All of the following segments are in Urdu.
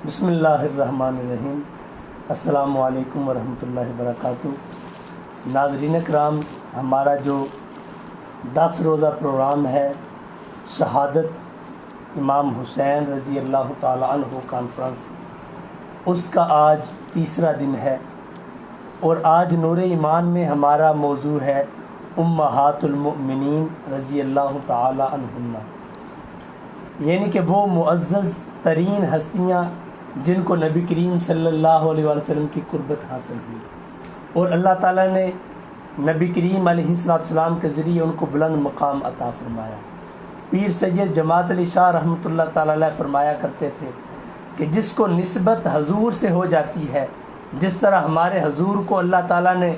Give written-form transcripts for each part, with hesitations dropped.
بسم اللہ الرحمن الرحیم۔ السلام علیکم ورحمۃ اللہ وبرکاتہ۔ ناظرین کرام، ہمارا جو 10 روزہ پروگرام ہے شہادت امام حسین رضی اللہ تعالی عنہ کانفرنس، اس کا آج تیسرا دن ہے، اور آج نور ایمان میں ہمارا موضوع ہے امہات المؤمنین رضی اللہ تعالی عنہن، یعنی کہ وہ معزز ترین ہستیاں جن کو نبی کریم صلی اللہ علیہ وسلم کی قربت حاصل ہوئی، اور اللہ تعالیٰ نے نبی کریم علیہ السلام کے ذریعے ان کو بلند مقام عطا فرمایا۔ پیر سید جماعت علی شاہ رحمۃ اللہ تعالیٰ علیہ فرمایا کرتے تھے کہ جس کو نسبت حضور سے ہو جاتی ہے، جس طرح ہمارے حضور کو اللہ تعالیٰ نے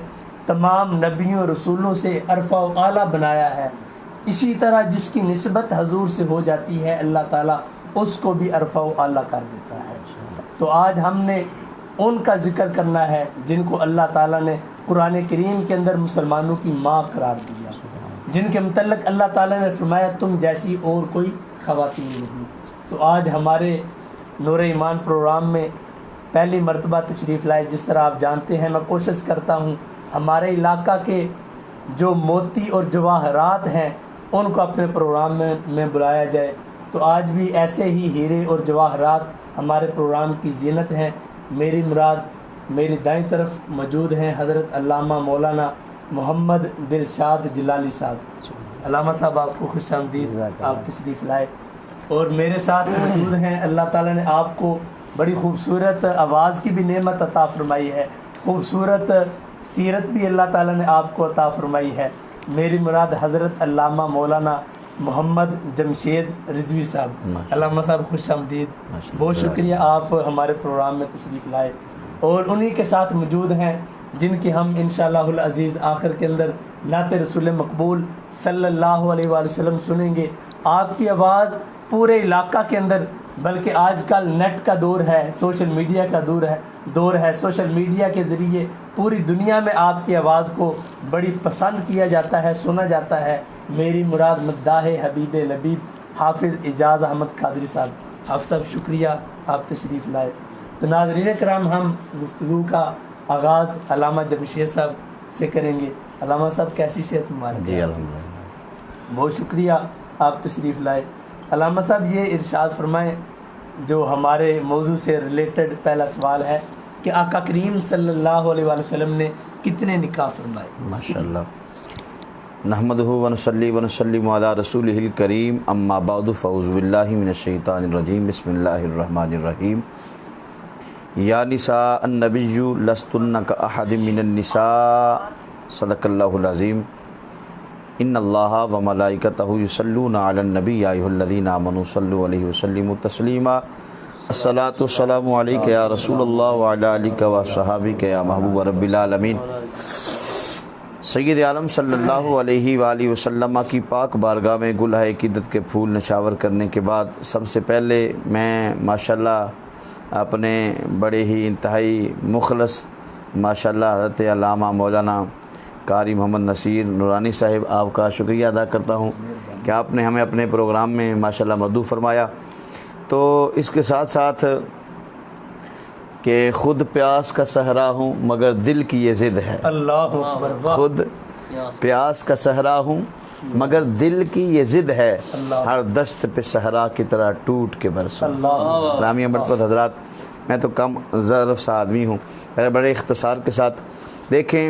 تمام نبیوں اور رسولوں سے عرفہ و اعلیٰ بنایا ہے، اسی طرح جس کی نسبت حضور سے ہو جاتی ہے اللہ تعالیٰ اس کو بھی عرفہ و اعلیٰ کر دیتا ہے۔ تو آج ہم نے ان کا ذکر کرنا ہے جن کو اللہ تعالیٰ نے قرآن کریم کے اندر مسلمانوں کی ماں قرار دیا، جن کے متعلق اللہ تعالیٰ نے فرمایا تم جیسی اور کوئی خواتین نہیں۔ تو آج ہمارے نور ایمان پروگرام میں پہلی مرتبہ تشریف لائے، جس طرح آپ جانتے ہیں میں کوشش کرتا ہوں ہمارے علاقہ کے جو موتی اور جواہرات ہیں ان کو اپنے پروگرام میں بلایا جائے، تو آج بھی ایسے ہی ہیرے اور جواہرات ہمارے پروگرام کی زینت ہیں۔ میری مراد میری دائیں طرف موجود ہیں حضرت علامہ مولانا محمد دلشاد جلالی صاحب۔ علامہ صاحب آپ کو خوش آمدید، آپ تشریف لائے۔ اور میرے ساتھ موجود ہیں، اللہ تعالیٰ نے آپ کو بڑی خوبصورت آواز کی بھی نعمت عطا فرمائی ہے، خوبصورت سیرت بھی اللہ تعالیٰ نے آپ کو عطا فرمائی ہے۔ میری مراد حضرت علامہ مولانا محمد جمشید رضوی صاحب۔ علامہ صاحب خوش آمدید، بہت شکریہ آپ ہمارے پروگرام میں تشریف لائے۔ اور انہی کے ساتھ موجود ہیں جن کی ہم انشاءاللہ العزیز آخر کے اندر نعت رسول مقبول صلی اللہ علیہ وآلہ وسلم سنیں گے۔ آپ کی آواز پورے علاقہ کے اندر، بلکہ آج کل نیٹ کا دور ہے، سوشل میڈیا کا دور ہے، سوشل میڈیا کے ذریعے پوری دنیا میں آپ کی آواز کو بڑی پسند کیا جاتا ہے، سنا جاتا ہے۔ میری مراد مداح حبیب لبیب حافظ اعجاز احمد قادری صاحب۔ حافظ صاحب شکریہ آپ تشریف لائے۔ تو ناظرین کرام، ہم گفتگو کا آغاز علامہ جمشید صاحب سے کریں گے۔ علامہ صاحب کیسی صحت مبارک؟ جی الحمدللہ، بہت شکریہ آپ تشریف لائے۔ علامہ صاحب یہ ارشاد فرمائیں، جو ہمارے موضوع سے ریلیٹڈ پہلا سوال ہے کہ آقا کریم صلی اللہ علیہ وآلہ وسلم نے کتنے نکاح فرمائے؟ ماشاءاللہ۔ نحمدہ ونصلی ونسلم علی رسولہ الکریم، اما بعد فاعوذ باللہ من الشیطان الرجیم، بسم اللہ الرحمن الرحیم۔ یا نساء النبی لستن کاحد من النساء، صدق اللہ العظیم۔ ان اللہ و ملائکتہ یصلون علی النبی یا ایھا الذین آمنوا صلوا علیہ وسلموا تسلیما۔ الصلاۃ والسلام علیک یا رسول اللہ وعلی آلک و صحابک یا محبوب رب العالمین۔ سید عالم صلی اللہ علیہ وآلہ وسلم کی پاک بارگاہ میں گل ہے عقیدت کے پھول نشاور کرنے کے بعد، سب سے پہلے میں ماشاءاللہ اپنے بڑے ہی انتہائی مخلص ماشاءاللہ حضرت علامہ مولانا قاری محمد نصیر نورانی صاحب، آپ کا شکریہ ادا کرتا ہوں کہ آپ نے ہمیں اپنے پروگرام میں ماشاءاللہ مدعو فرمایا۔ تو اس کے ساتھ ساتھ کہ خود پیاس کا صحرا ہوں مگر دل کی یہ ضد ہے، اللہ اکبر، خود پیاس کا صحرا ہوں مگر دل کی یہ ضد ہے، ہر دشت پہ صحرا کی طرح ٹوٹ کے برسوں۔ رامیہ مرتبہ حضرات، میں تو کم ظرف سا آدمی ہوں، میرے بڑے اختصار کے ساتھ دیکھیں،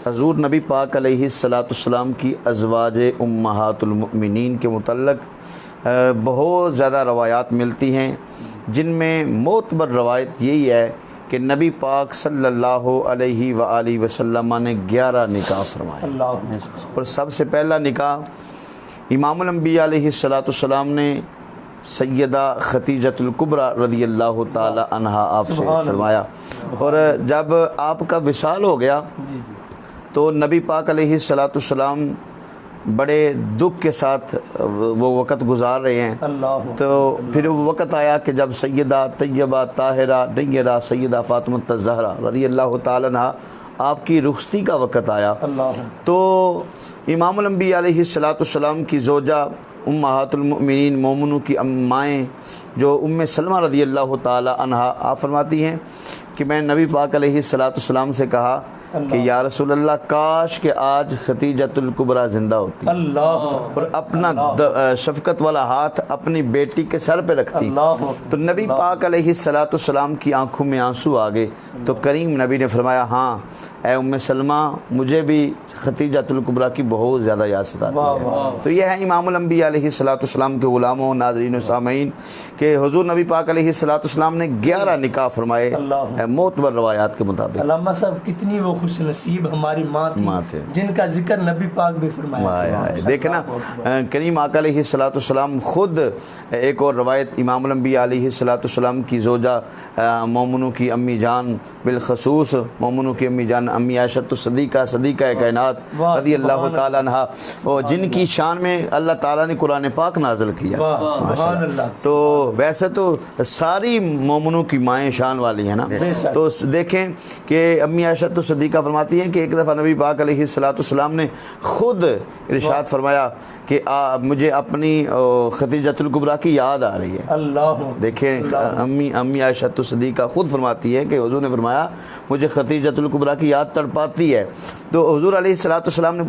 حضور نبی پاک علیہ السلام کی ازواج امہات المؤمنین کے متعلق بہت زیادہ روایات ملتی ہیں، جن میں معتبر روایت یہی ہے کہ نبی پاک صلی اللہ علیہ وآلہ وسلم نے 11 نکاح فرمائے، اور سب سے پہلا نکاح امام الانبیاء علیہ السلام نے سیدہ ختیجۃ الکبریٰ رضی اللہ تعالی عنہا آپ سے فرمایا، اور جب آپ کا وصال ہو گیا تو نبی پاک علیہ السلام بڑے دکھ کے ساتھ وہ وقت گزار رہے ہیں، تو پھر وہ وقت آیا کہ جب سیدہ طیبہ طاہرہ نیرہ سیدہ فاطمہ الزہرا رضی اللہ تعالیٰ عنہا آپ کی رخصتی کا وقت آیا، تو امام الانبیاء علیہ السلام کی زوجہ امہات المؤمنین مومنوں کی مائیں جو ام سلمہ رضی اللہ تعالی عنہا آپ فرماتی ہیں کہ میں نبی پاک علیہ الصلوۃ والسلام سے کہا کہ یا رسول اللہ کاش کہ آج ختیجۃ الکبریٰ زندہ ہوتی اور اپنا شفقت والا ہاتھ اپنی بیٹی کے سر پہ رکھتی تو نبی پاک علیہ الصلوۃ والسلام کی آنکھوں میں آنسو آ گئے تو کریم نبی نے فرمایا ہاں اے ام سلمہ مجھے بھی ختیجۃ الکبریٰ کی بہت زیادہ یاد ستاتی ہے۔ تو یہ ہے امام الانبیاء علیہ الصلوۃ والسلام کے غلاموں، ناظرین و سامعین، کہ حضور نبی پاک علیہ الصلوۃ والسلام نے 11 نکاح فرمائے معتبر روایات کے مطابق۔ علامہ صاحب کتنی وہ خوش نصیب ہماری ماں تھی جن کا ذکر نبی پاک بھی فرمایا۔ دیکھنا کریم آقا علیہ الصلوۃ والسلام خود ایک اور روایت امام الانبیاء علیہ الصلوۃ والسلام کی زوجہ مومنوں کی امی جان بالخصوص مومنوں کی امی جان امی عائشہ صدیقہ کائنات رضی اللہ تعالیٰ عنہا اور جن کی شان میں اللہ تعالیٰ نے قرآن پاک نازل کیا۔ تو ویسے تو ساری مومنوں کی مائیں شان والی ہیں نا، تو دیکھیں کہ امی عائشہ صدیقہ فرماتی ہیں کہ ایک دفعہ نبی پاک علیہ الصلوۃ والسلام نے خود ارشاد فرمایا کہ مجھے اپنی ختیجۃ الکبریٰ کی یاد آ رہی ہے۔ دیکھیں امی عائشہ صدیقہ خود فرماتی ہے کہ حضور نے فرمایا مجھے ختیجۃ الکبریٰ کی یاد تڑپاتی ہے۔ تو حضور علیہ الصلوۃ والسلام نے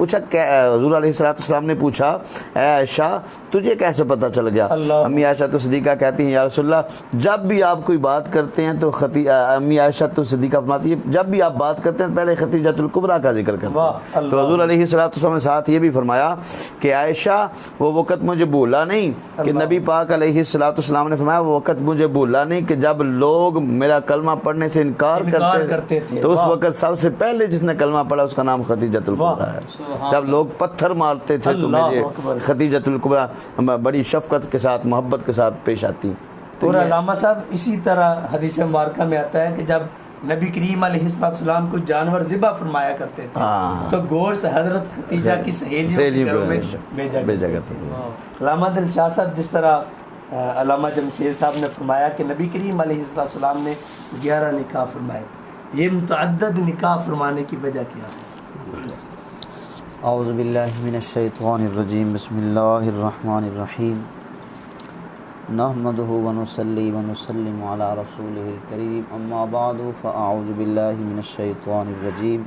پوچھا اے عائشہ تجھے کیسے پتہ چل گیا؟ امی عائشہ صدیقہ کہتی ہیں یا رسول اللہ جب بھی آپ کوئی بات کرتے ہیں تو امی عائشہ صدیقہ فرماتی ہے جب بھی آپ بات کرتے ہیں پہلے ختیجۃ الکبریٰ کا ذکر کرتے ہیں۔ تو حضور علیہ الصلوۃ والسلام نے ساتھ یہ بھی فرمایا کہ عائشہ وہ وقت مجھے بھولا نہیں کہ نبی پاک علیہ الصلوۃ والسلام نے فرمایا وہ وقت مجھے بھولا نہیں کہ جب لوگ میرا کلمہ پڑھنے سے انکار کرتے تھے تو اس وقت سب سے پہلے جس نے کلمہ پڑھا اس کا نام ختیجۃ الکبریٰ ہے۔ جب لوگ پتھر مارتے تھے تو مجھے ختیجۃ الکبریٰ بڑی شفقت کے ساتھ محبت کے ساتھ پیش آتی۔ اور علامہ صاحب اسی طرح حدیث مبارکہ میں آتا ہے کہ جب نبی کریم علیہ السلام کو جانور ذبح فرمایا کرتے تھے تو گوشت حضرت ختیجہ کی سہیلیوں میں بھیجا کرتے تھے۔ علامہ دلشاہ صاحب جس طرح علامہ جمشید صاحب نے فرمایا کہ نبی کریم علیہ السلام نے 11 نکاح فرمائے، یہ متعدد نکاح فرمانے کی وجہ کیا ہے؟ اعوذ باللہ من الشیطان الرجیم، بسم اللہ الرحمن الرحیم، نحمده ونصلي ونسلم على رسوله الكريم، اما بعد فاعوذ باللہ من الشیطان الرجیم،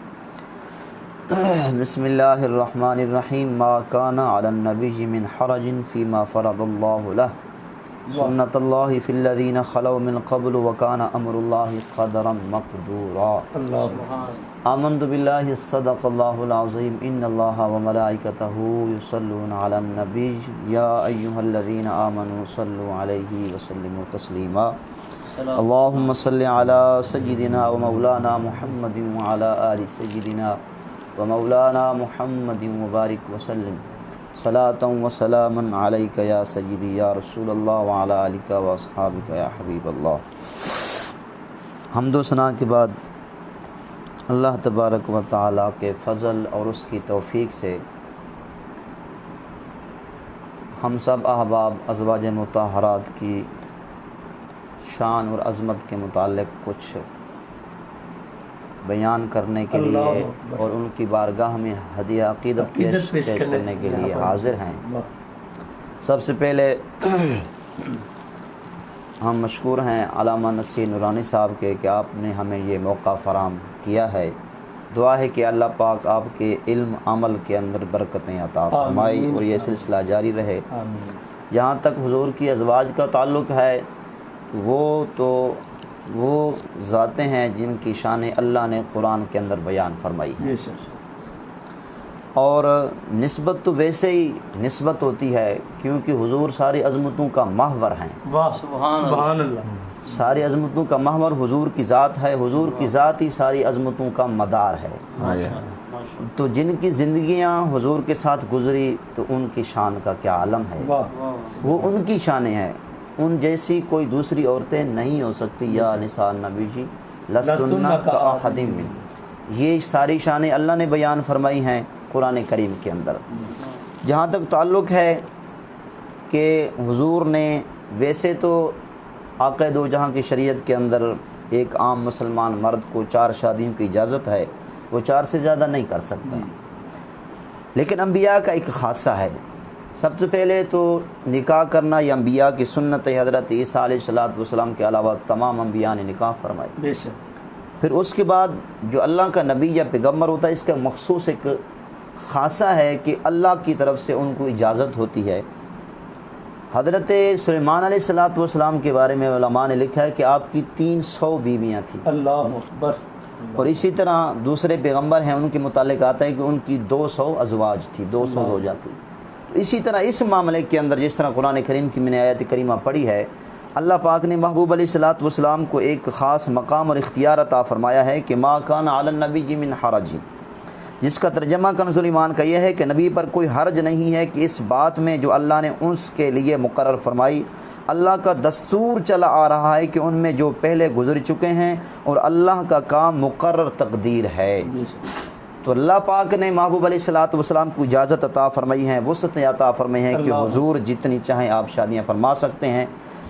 بسم اللہ الرحمن الرحیم، ما كان على النبی من حرج فيما فرض اللہ له، سنت اللہ فی الذین خلوا من قبل وکان امر اللہ قدرا مقدورا۔ آمنت باللہ صدق اللہ العظیم، ان اللہ وملائکتہ یصلون علی النبی یا ایہا الذین آمنوا صلوا علیہ وسلموا تسلیما۔ اللہم صل علی سیدنا ومولانا محمد وعلی آل سیدنا ومولانا محمد وبارک وسلم، صلاۃ و سلام علیک یا سیدی یا رسول اللہ وعلی آلک و اصحابک یا حبیب اللہ۔ حمد و ثنا کے بعد اللہ تبارک و تعالیٰ کے فضل اور اس کی توفیق سے ہم سب احباب ازواج مطہرات کی شان اور عظمت کے متعلق کچھ بیان کرنے کے لیے اور ان کی بارگاہ میں ہدیہ عقیدت پیش کرنے کے لیے حاضر ہیں۔ سب سے پہلے ہم مشکور ہیں علامہ نصیر نورانی صاحب کے کہ آپ نے ہمیں یہ موقع فراہم کیا ہے۔ دعا ہے کہ اللہ پاک آپ کے علم عمل کے اندر برکتیں عطا فرمائے اور یہ سلسلہ جاری رہے۔ جہاں تک حضور کی ازواج کا تعلق ہے وہ ذاتیں ہیں جن کی شان اللہ نے قرآن کے اندر بیان فرمائی ہے، اور نسبت تو ویسے ہی نسبت ہوتی ہے کیونکہ حضور ساری عظمتوں کا محور ہیں۔ سبحان اللہ، ساری عظمتوں کا محور حضور کی ذات ہے، حضور کی ذات ہی ساری عظمتوں کا مدار ہے۔ تو جن کی زندگیاں حضور کے ساتھ گزری تو ان کی شان کا کیا عالم ہے، وہ ان کی شانیں ہیں، ان جیسی کوئی دوسری عورتیں نہیں ہو سکتی۔ یا نساء النبی جی لستن کاحد من، یہ ساری شانیں اللہ نے بیان فرمائی ہیں قرآن کریم کے اندر۔ جہاں تک تعلق ہے کہ حضور نے ویسے تو آقا دو جہاں کی شریعت کے اندر ایک عام مسلمان مرد کو 4 شادیوں کی اجازت ہے، وہ 4 سے زیادہ نہیں کر سکتا، لیکن انبیاء کا ایک خاصہ ہے، سب سے پہلے تو نکاح کرنا یہ انبیاء کی سنت ہے. حضرت عیسیٰ علیہ السلام کے علاوہ تمام انبیاء نے نکاح فرمائی. بے شک. پھر اس کے بعد جو اللہ کا نبی یا پیغمبر ہوتا ہے اس کا مخصوص ایک خاصہ ہے کہ اللہ کی طرف سے ان کو اجازت ہوتی ہے. حضرت سلیمان علیہ السلام کے بارے میں علماء نے لکھا ہے کہ آپ کی 300 بیویاں تھیں. اللہ اکبر. اور اسی طرح دوسرے پیغمبر ہیں ان کے متعلق آتا ہے کہ ان کی 200 ازواج تھی, 200 زوجہ تھی. اسی طرح اس معاملے کے اندر جس طرح قرآن کریم کی میں نے آیت کریمہ پڑھی ہے, اللہ پاک نے محبوب علیہ السلام کو ایک خاص مقام اور اختیار عطا فرمایا ہے کہ ما کان علی النبی من حرج, جس کا ترجمہ کنز ایمان کا یہ ہے کہ نبی پر کوئی حرج نہیں ہے کہ اس بات میں جو اللہ نے اس کے لیے مقرر فرمائی. اللہ کا دستور چلا آ رہا ہے کہ ان میں جو پہلے گزر چکے ہیں اور اللہ کا کام مقرر تقدیر ہے. تو اللہ پاک نے محبوب علیہ السلام کو اجازت عطا فرمائی ہے, وسعت عطا فرمائی ہے کہ حضور جتنی چاہیں آپ شادیاں فرما سکتے ہیں.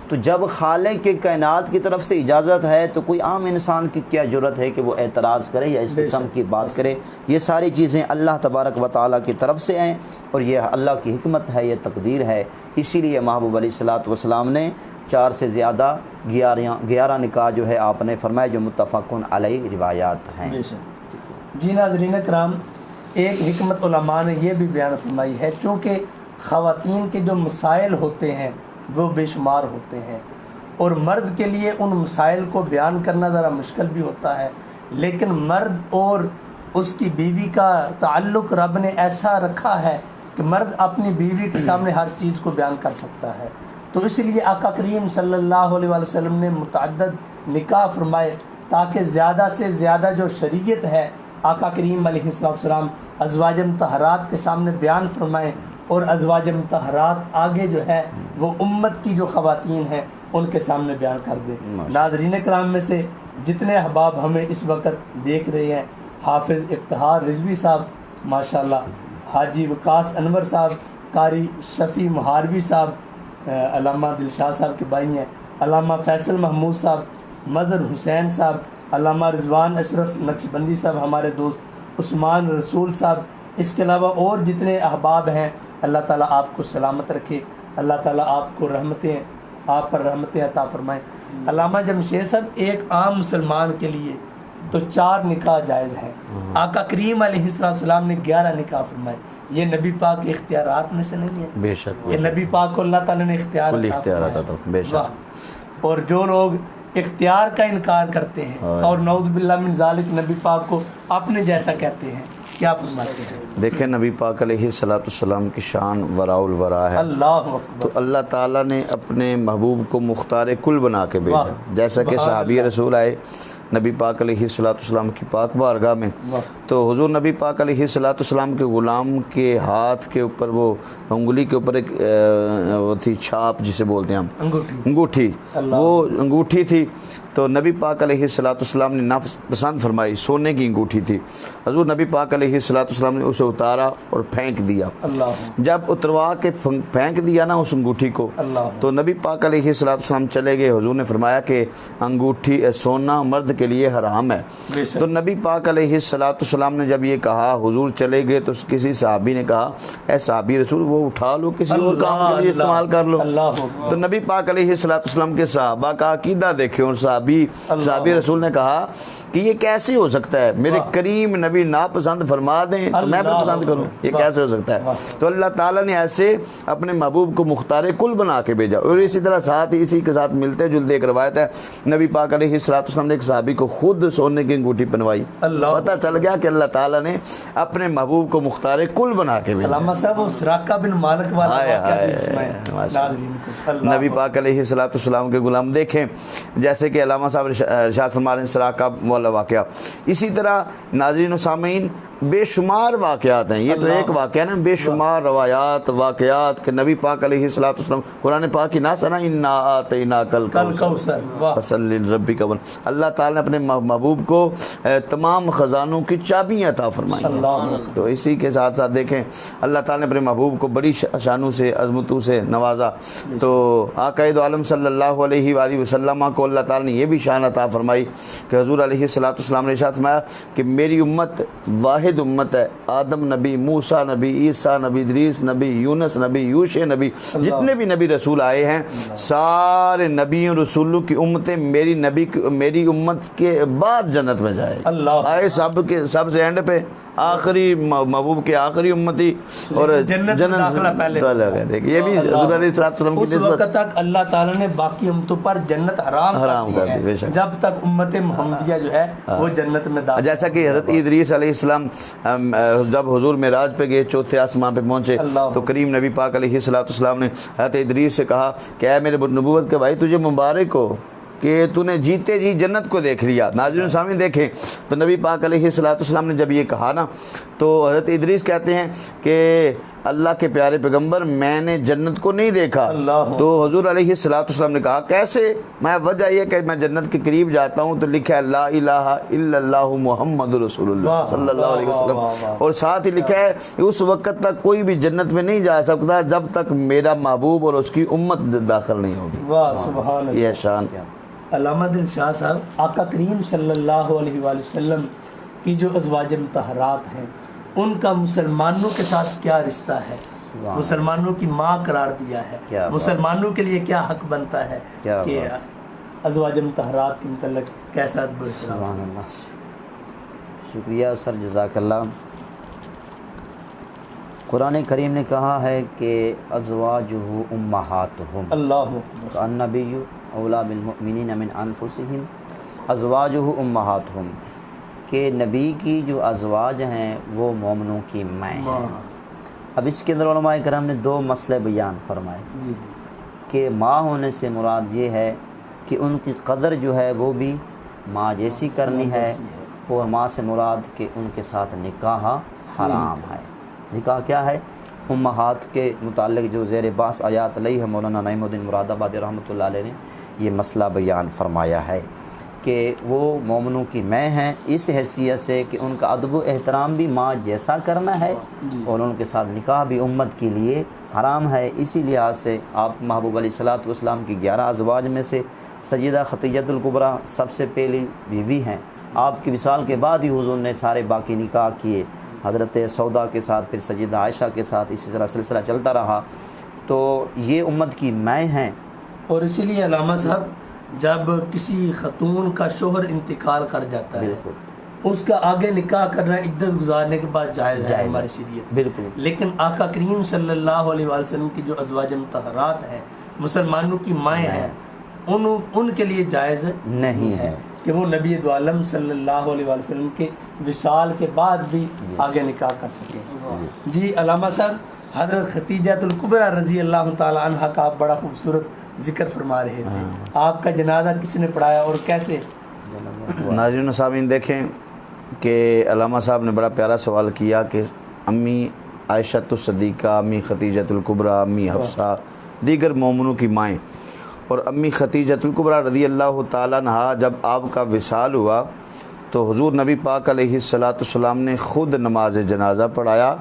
تو جب خالق کے کائنات کی طرف سے اجازت ہے تو کوئی عام انسان کی کیا جرت ہے کہ وہ اعتراض کرے یا اس قسم کی بات کرے. یہ ساری چیزیں اللہ تبارک و تعالیٰ کی طرف سے ہیں اور یہ اللہ کی حکمت ہے, یہ تقدیر ہے. اسی لیے محبوب علیہ السلام نے 4 سے زیادہ 11 نکاح جو ہے آپ نے فرمایا جو متفقن علیہ روایات ہیں. جی ناظرین کرام, ایک حکمت علماء نے یہ بھی بیان فرمائی ہے, چونکہ خواتین کے جو مسائل ہوتے ہیں وہ بے شمار ہوتے ہیں اور مرد کے لیے ان مسائل کو بیان کرنا ذرا مشکل بھی ہوتا ہے, لیکن مرد اور اس کی بیوی کا تعلق رب نے ایسا رکھا ہے کہ مرد اپنی بیوی کے سامنے ہر چیز کو بیان کر سکتا ہے. تو اس لیے آقا کریم صلی اللہ علیہ وسلم نے متعدد نکاح فرمائے تاکہ زیادہ سے زیادہ جو شریعت ہے آقا کریم علیہ السلام ازواج مطہرات کے سامنے بیان فرمائیں اور ازواج مطہرات آگے جو ہے وہ امت کی جو خواتین ہیں ان کے سامنے بیان کر دے. ناظرین کرام میں سے جتنے احباب ہمیں اس وقت دیکھ رہے ہیں, حافظ افتخار رضوی صاحب ماشاءاللہ, حاجی وقاص انور صاحب, قاری شفیع مہاروی صاحب, علامہ دلشاد صاحب کے بھائی ہیں, علامہ فیصل محمود صاحب, مظہر حسین صاحب, علامہ رضوان اشرف نقشبندی صاحب, ہمارے دوست عثمان رسول صاحب, اس کے علاوہ اور جتنے احباب ہیں, اللہ تعالیٰ آپ کو سلامت رکھے, اللہ تعالیٰ آپ پر رحمتیں عطا فرمائیں. علامہ جمشید صاحب, ایک عام مسلمان کے لیے تو 4 نکاح جائز ہیں. آقا کریم علیہ السلام نے 11 نکاح فرمائے. یہ نبی پاک کے اختیارات میں سے نہیں ہے, بے شک. یہ نبی پاک کو اللہ تعالیٰ نے اختیار عطا. بے شک. اور جو لوگ اختیار کا انکار کرتے ہیں اور نعوذ باللہ من ذالک نبی پاک کو اپنے جیسا کہتے ہیں, کیا فرماتے ہیں؟ دیکھیں نبی پاک علیہ السلام کی شان وراء الورا ہے. اللہ اکبر. تو اللہ تعالیٰ نے اپنے محبوب کو مختار کل بنا کے بھیجا, جیسا کہ صحابی رسول آئے نبی پاک علیہ السلام کی پاک بارگاہ میں, تو حضور نبی پاک علیہ السلام کے غلام کے ہاتھ کے اوپر وہ انگلی کے اوپر ایک وہ تھی چھاپ جسے بولتے ہیں ہم انگوٹھی, وہ انگوٹھی تھی. تو نبی پاک علیہ السلام نے ناپسند فرمائی, سونے کی انگوٹھی تھی. حضور نبی پاک علیہ السلام نے اسے اتارا اور پھینک دیا. جب اتروا کے پھینک دیا نا اس انگوٹھی کو, تو نبی پاک علیہ السلام چلے گئے. حضور نے فرمایا کہ انگوٹھی سونا مرد کے لیے حرام ہے. تو نبی پاک علیہ السلام نے جب یہ کہا, حضور چلے گئے, تو کسی صحابی نے کہا اے صحابی رسول وہ اٹھا لو, کسی اور کام کے لیے استعمال کر لو. تو نبی پاک علیہ السلام کے صحابہ کا عقیدہ دیکھیں, اور صحابی رسول نے کہا کہ یہ کیسے ہو سکتا ہے, میرے کریم نبی ناپسند فرما دیں تو میں بھی پسند کروں, یہ کیسے ہو سکتا ہے. تو اللہ تعالیٰ نے ایسے اپنے محبوب کو مختار کل بنا کے بھیجا. اور اسی طرح ساتھ ہی اسی کے ساتھ ملتے جلتے ایک روایت ہے, نبی پاک علیہ السلام نے ایک صحابی کو خود سونے کی انگوٹھی پہنوائی. پتہ چل گیا کہ اللہ تعالیٰ نے اپنے محبوب کو مختار کل بنا کے بھیجا. علامہ صاحب وہ سراقہ بن مالک والا نبی پاک علیہ السلام کے غلام دیکھیں, جیسے کہ علامہ صاحب ارشاد فرما رہے ہیں سراقہ والا واقعہ. اسی طرح ناظرین و سامعین بے شمار واقعات ہیں, یہ تو ایک واقعہ نا, بے شمار روایات واقعات کہ نبی پاک علیہ السلام قرآن پاک کی ناس ہے نا, انا اعطیناک الکوثر فصلی لربک ونحر. اللہ تعالیٰ نے اپنے محبوب کو تمام خزانوں کی چابیاں عطا فرمائی. تو اسی کے ساتھ ساتھ دیکھیں اللہ تعالیٰ نے اپنے محبوب کو بڑی شانوں سے عظمتوں سے نوازا. تو آقا دو عالم صلی اللہ علیہ وآلہ وسلم کو اللہ تعالیٰ نے یہ بھی شان عطا فرمائی کہ حضور علیہ السلام نے ارشاد فرمایا کہ میری امت واحد واحد امت ہے. آدم نبی، موسیٰ نبی، عیسیٰ نبی، ادریس نبی، یونس نبی، یوشع نبی، جتنے بھی نبی رسول آئے ہیں سارے نبیوں رسولوں کی امتیں میری امت کے بعد جنت میں جائے. آئے سب سے اینڈ پہ آخری محبوب کے آخری امتی اور جنت داخلہ پہلے. یہ بھی حضور علیہ السلام کی اس وقت تک اللہ تعالیٰ نے باقی امتوں پر جنت حرام کر دی ہے جب تک امت محمدیہ جو ہے وہ جنت میں داخل. جیسا کہ حضرت ادریس علیہ السلام جب حضور معراج پہ گئے، چوتھے آسمان پہ پہنچے تو کریم نبی پاک علیہ السلام نے حضرت ادریس سے کہا کہ اے میرے نبوت کے بھائی تجھے مبارک ہو کہ تو نے جیتے جی جنت کو دیکھ لیا. ناظرین سامنے دیکھیں تو نبی پاک علیہ السلام نے جب یہ کہا نا تو حضرت ادریس کہتے ہیں کہ اللہ کے پیارے پیغمبر میں نے جنت کو نہیں دیکھا. تو حضور علیہ السلام نے کہا کیسے؟ میں وجہ یہ کہ میں جنت کے قریب جاتا ہوں تو لکھا ہے لا الہ الا اللہ محمد رسول اللہ صلی اللہ علیہ وسلم، اور ساتھ ہی لکھا ہے کہ اس وقت تک کوئی بھی جنت میں نہیں جا سکتا جب تک میرا محبوب اور اس کی امت داخل نہیں ہوگی. واہ سبحان اللہ. یہ شان. علامہ دل شاہ صاحب، آقا کریم صلی اللہ علیہ وآلہ وسلم کی جو ازواج مطہرات ہیں ان کا مسلمانوں کے ساتھ کیا رشتہ ہے؟ مسلمانوں کی ماں قرار دیا ہے، مسلمانوں کے لیے کیا حق بنتا ہے کہ ازواج مطہرات کے متعلق کیسا سبحان اللہ. شکریہ سر، جزاک اللہ. قرآن کریم نے کہا ہے کہ ازواجہ امہاتہم، اللہ النبی اولا بالمؤمنین من انفسہم ازواجہ امہاتہم، کہ نبی کی جو ازواج ہیں وہ مومنوں کی مائیں ہیں. اب اس کے اندر علماء کرام نے دو مسئلے بیان فرمائے کہ ماں ہونے سے مراد یہ ہے کہ ان کی قدر جو ہے وہ بھی ماں جیسی کرنی ہے، اور ماں سے مراد کہ ان کے ساتھ نکاح حرام ہے. نکاح کیا ہے؟ امہات کے متعلق جو زیر بحث آیات لئی ہے مولانا نعیم الدین مراد آبادی رحمۃ اللہ علیہ نے یہ مسئلہ بیان فرمایا ہے کہ وہ مومنوں کی مائیں ہیں اس حیثیت سے کہ ان کا ادب و احترام بھی ماں جیسا کرنا ہے اور ان کے ساتھ نکاح بھی امت کے لیے حرام ہے. اسی لحاظ سے آپ محبوب علیہ الصلوۃ والسلام کی 11 ازواج میں سے سیدہ خدیجۃ الکبریٰ سب سے پہلی بیوی ہیں. آپ کی وصال کے بعد ہی حضور نے سارے باقی نکاح کیے، حضرت سودا کے ساتھ، پھر سیدہ عائشہ کے ساتھ، اسی طرح سلسلہ چلتا رہا. تو یہ امت کی مائیں ہیں. اور اسی لیے علامہ صاحب جب کسی خاتون کا شوہر انتقال کر جاتا ہے اس کا آگے نکاح کرنا عدت گزارنے کے بعد جائز ہے ہماری شریعت. بالکل. لیکن آقا کریم صلی اللہ علیہ وآلہ وسلم کی جو ازواج مطہرات ہیں مسلمانوں کی مائیں ہیں ان کے لیے جائز نہیں ہے کہ وہ نبی دو عالم صلی اللہ علیہ وآلہ وسلم کے وصال کے بعد بھی آگے نکاح کر سکیں. جی علامہ صاحب، حضرت خدیجۃ الکبریٰ رضی اللہ تعالی عنہ کا آپ بڑا خوبصورت ذکر فرما رہے تھے. آپ کا جنازہ کس نے پڑھایا اور کیسے؟ ناظرین و سامعین دیکھیں کہ علامہ صاحب نے بڑا پیارا سوال کیا کہ امی عائشہ الصدیقہ، امی خدیجۃ الکبریٰ، امی حفصہ، دیگر مومنوں کی مائیں، اور امی خدیجۃ الکبریٰ رضی اللہ تعالیٰ عنہا جب آپ کا وصال ہوا تو حضور نبی پاک علیہ السلام نے خود نماز جنازہ پڑھایا.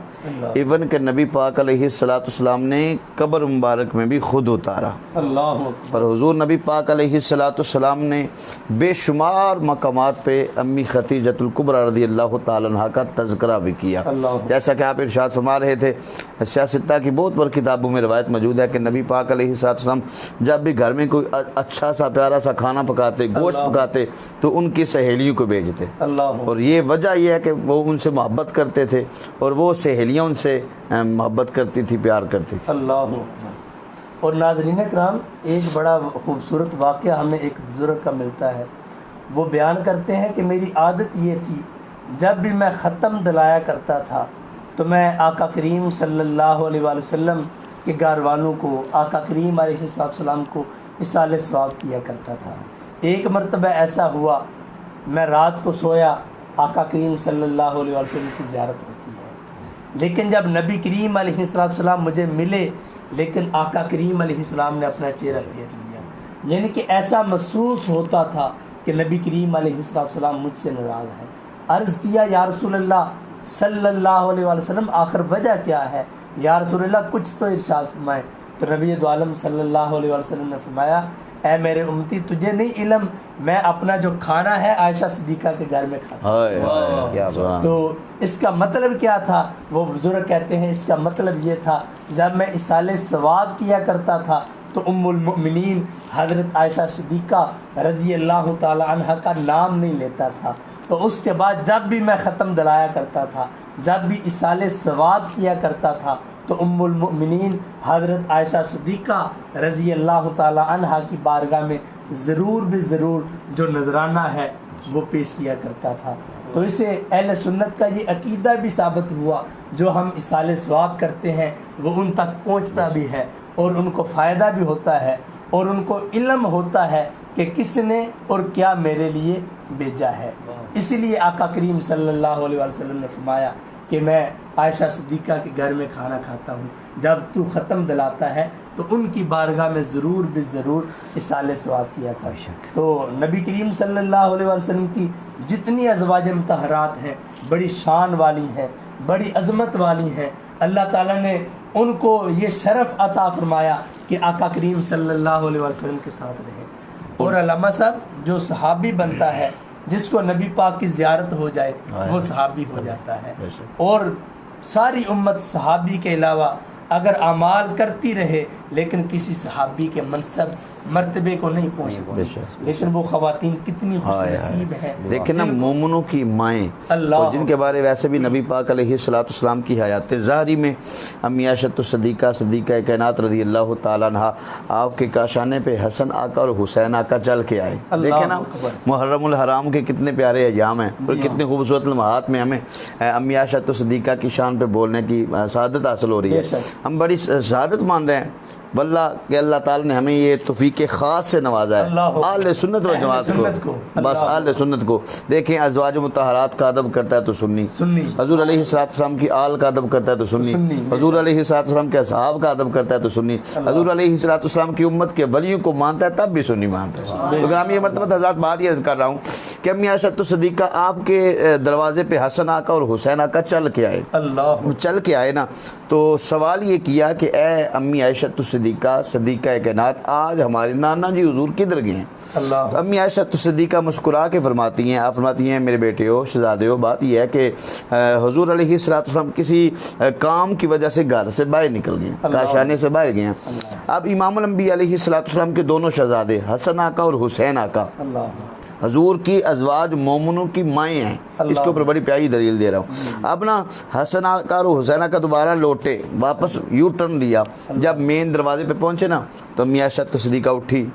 ایون کہ نبی پاک علیہ السلام نے قبر مبارک میں بھی خود اتارا. اور حضور نبی پاک علیہ السلام نے بے شمار مقامات پہ امی خدیجۃ الکبریٰ رضی اللہ تعالیٰ عنہا کا تذکرہ بھی کیا. جیسا کہ آپ ارشاد فرما رہے تھے، سیاستہ کی بہت بڑی کتابوں میں روایت موجود ہے کہ نبی پاک علیہ السلام جب بھی گھر میں کوئی اچھا سا پیارا سا کھانا پکاتے، گوشت پکاتے تو ان کی سہیلیوں کو بھیجتے. اور یہ وجہ یہ ہے کہ وہ ان سے محبت کرتے تھے اور وہ سہیلیاں ان سے محبت کرتی تھی، پیار کرتی تھی. اللہ. اور ناظرین کرام، ایک بڑا خوبصورت واقعہ ہمیں ایک بزرگ کا ملتا ہے. وہ بیان کرتے ہیں کہ میری عادت یہ تھی جب بھی میں ختم دلایا کرتا تھا تو میں آقا کریم صلی اللہ علیہ وآلہ وسلم کے گھر والوں کو، آقا کریم علیہ السلام کو اصالہ ثواب کیا کرتا تھا. ایک مرتبہ ایسا ہوا میں رات کو سویا، آقا کریم صلی اللہ علیہ وسلم کی زیارت ہوتی ہے، لیکن جب نبی کریم علیہ السلام مجھے ملے لیکن آقا کریم علیہ السلام نے اپنا چہرہ پھیر لیا. یعنی کہ ایسا محسوس ہوتا تھا کہ نبی کریم علیہ السلام مجھ سے ناراض ہے. عرض کیا یا رسول اللہ صلی اللہ علیہ وسلم آخر وجہ کیا ہے؟ یا رسول اللہ کچھ تو ارشاد فرمائے. تو نبی دو عالم صلی اللہ علیہ وسلم نے فرمایا اے میرے امتی تجھے نہیں علم میں اپنا جو کھانا ہے عائشہ صدیقہ کے گھر میں کھاتا ہوں. تو اس کا مطلب کیا تھا؟ وہ بزرگ کہتے ہیں اس کا مطلب یہ تھا جب میں اصالِ ثواب کیا کرتا تھا تو ام المؤمنین حضرت عائشہ صدیقہ رضی اللہ تعالی عنہ کا نام نہیں لیتا تھا. تو اس کے بعد جب بھی میں ختم دلایا کرتا تھا، جب بھی اصالِ ثواب کیا کرتا تھا، تو ام المؤمنین حضرت عائشہ صدیقہ رضی اللہ تعالی عنہ کی بارگاہ میں ضرور بھی ضرور جو نذرانہ ہے وہ پیش کیا کرتا تھا. تو اسے اہل سنت کا یہ عقیدہ بھی ثابت ہوا، جو ہم اصالِ ثواب کرتے ہیں وہ ان تک پہنچتا بھی ہے اور ان کو فائدہ بھی ہوتا ہے اور ان کو علم ہوتا ہے کہ کس نے اور کیا میرے لیے بھیجا ہے. اسی لیے آقا کریم صلی اللہ علیہ وسلم نے فرمایا کہ میں عائشہ صدیقہ کے گھر میں کھانا کھاتا ہوں، جب تو ختم دلاتا ہے تو ان کی بارگاہ میں ضرور بھی ضرور اصالِ ثواب کیا کر. تو نبی کریم صلی اللہ علیہ وسلم کی جتنی ازواج مطہرات ہیں بڑی شان والی ہیں، بڑی عظمت والی ہیں. اللہ تعالیٰ نے ان کو یہ شرف عطا فرمایا کہ آقا کریم صلی اللہ علیہ وسلم کے ساتھ رہے. اور علامہ صاحب جو صحابی بنتا ہے، جس کو نبی پاک کی زیارت ہو جائے وہ صحابی ہو جاتا ہے. اور ساری امت صحابی کے علاوہ اگر اعمال کرتی رہے لیکن کسی صحابی کے منصب مرتبے کو نہیں پہنچ سکتے، لیکن وہ خواتین کتنی خوش نصیب ہیں. دیکھیں نا مومنوں کی مائیں جن کے بارے ویسے بھی نبی پاک علیہ السلام کی حیات ظاہری میں امی عائشہ صدیقہ صدیقہ کائنات رضی اللہ تعالیٰ عنہ آپ کے کاشانے پہ حسن آقا اور حسین آقا چل کے آئے. دیکھیں نا محرم الحرام کے کتنے پیارے ایام ہیں اور کتنے خوبصورت لمحات میں ہمیں امی عائشہ صدیقہ کی شان پہ بولنے کی سعادت حاصل ہو رہی ہے. ہم بڑی سعادت مانتے ہیں واللہ کہ اللہ تعالیٰ نے ہمیں یہ توفیق خاص سے نوازا ہے. اہل سنت و جماعت کو، بس اہل سنت کو دیکھیں. ازواج مطہرات کا ادب کرتا ہے تو سنی، حضور علیہ السلام کی آل کا ادب کرتا ہے تو سنی، حضور علیہ السلام کے اصحاب کا ادب کرتا ہے تو سنی، حضور علیہ السلام کی امت کے ولیوں کو مانتا ہے تب بھی سنی مانتا ہے. گرامی مرتبہ حضرات بات یہ عرض کر رہا ہوں کہ امی عائشہ صدیقہ آپ کے دروازے پہ حسن آقا اور حسین آقا چل کے آئے نا. تو سوال یہ کیا کہ اے امی عائشہ صدیقہ کائنات آج ہمارے نانا جی حضور کدھر گئے ہیں؟ امی عائشہ صدیقہ مسکرا کے فرماتی ہیں، آپ فرماتی ہیں میرے بیٹے ہو، شہزادے ہو، بات یہ ہے کہ حضور علیہ السلام کسی کام کی وجہ سے گھر سے باہر نکل گئے ہیں، کاشانے سے باہر گئے ہیں. اب امام الانبیاء علیہ السلام کے دونوں شہزادے حسن آقا اور حسین آقا حضور کی ازواج مومنوں کی مائیں ہیں. اس کے اوپر بڑی پیاری دلیل دے رہا ہوں. اب نا حسن آقا اور حسین آقا دوبارہ لوٹے، واپس یو ٹرن لیا. جب مین دروازے پہ پہنچے نا تو امی عائشہ صدیقہ اٹھی،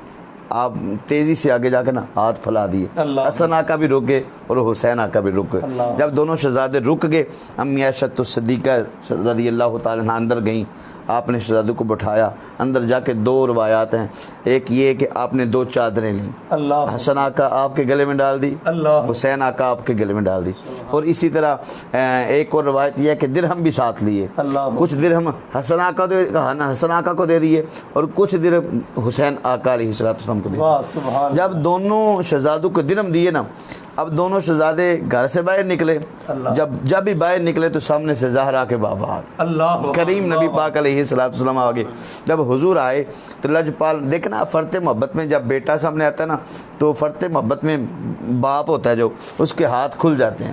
آپ تیزی سے آگے جا کے نا ہاتھ پھیلا دیے. حسن آقا بھی رک گئے اور حسین آقا بھی رک گئے. جب دونوں شہزادے رک گئے امی عائشہ صدیقہ رضی اللہ تعالیٰ عنہ اندر گئیں. آپ نے شہزادوں کو بٹھایا. اندر جا کے دو روایات ہیں، ایک یہ کہ آپ نے دو چادریں لیں، حسن آقا آپ کے گلے میں ڈال دی، حسین آقا آپ کے گلے میں ڈال دی. اور اسی طرح ایک اور روایت یہ ہے کہ درہم بھی ساتھ لیے، کچھ درہم حسن آقا کو دے دیے اور کچھ درہم حسین آقا علیہ السلام کو دے. جب دونوں شہزادوں کو درہم دیے نا، اب دونوں شہزادے گھر سے باہر نکلے. جب بھی باہر نکلے تو سامنے سے زہرا کے بابا کریم نبی پاک علیہ السلام آگے. جب حضور آئے تو لجپال دیکھنا، فرط محبت میں جب بیٹا سامنے آتا ہے نا تو فرط محبت میں باپ ہوتا ہے جو اس کے ہاتھ کھل جاتے ہیں،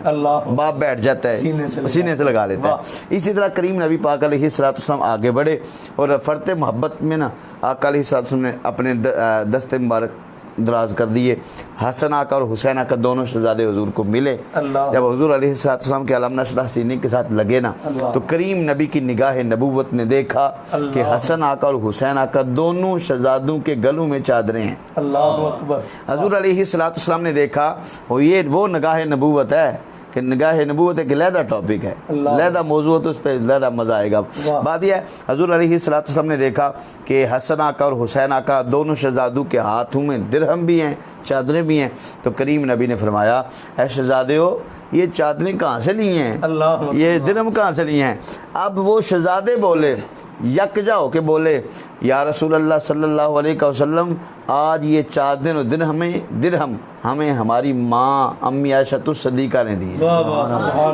باپ بیٹھ جاتا ہے، سینے سے لگا لیتا ہے. اسی طرح کریم نبی پاک علیہ السلام آگے بڑھے اور فرط محبت میں نا آقا علیہ السلام نے اپنے دست مبارک دراز کر دیے. حسن آقا اور حسین آقا دونوں شہزادے حضور کو ملے. جب حضور علیہ السلام کے علم نشرح سینے کے ساتھ لگے نا تو کریم نبی کی نگاہ نبوت نے دیکھا کہ حسن آقا اور حسین آقا دونوں شہزادوں کے گلوں میں چادریں ہیں. حضور علیہ السلام نے دیکھا وہ نگاہ نبوت ہے کہ نگاہ نبوت ایک علیحدہ ٹاپک ہے، علیحدہ موضوع، تو اس پہ علیحدہ مزہ آئے گا. بات یہ ہے حضور علیہ السلام نے دیکھا کہ حسن آقا اور حسین آقا دونوں شہزادوں کے ہاتھوں میں درہم بھی ہیں، چادریں بھی ہیں. تو کریم نبی نے فرمایا اے شہزادیو یہ چادریں کہاں سے لی ہیں، یہ درہم کہاں سے لی ہیں؟ اب وہ شہزادے بولے، یکجا ہو کے بولے یا رسول اللہ صلی اللہ علیہ وسلم آج یہ چادر و درہم ہمیں ہماری ماں امی عائشہ الصدیقہ نے دی.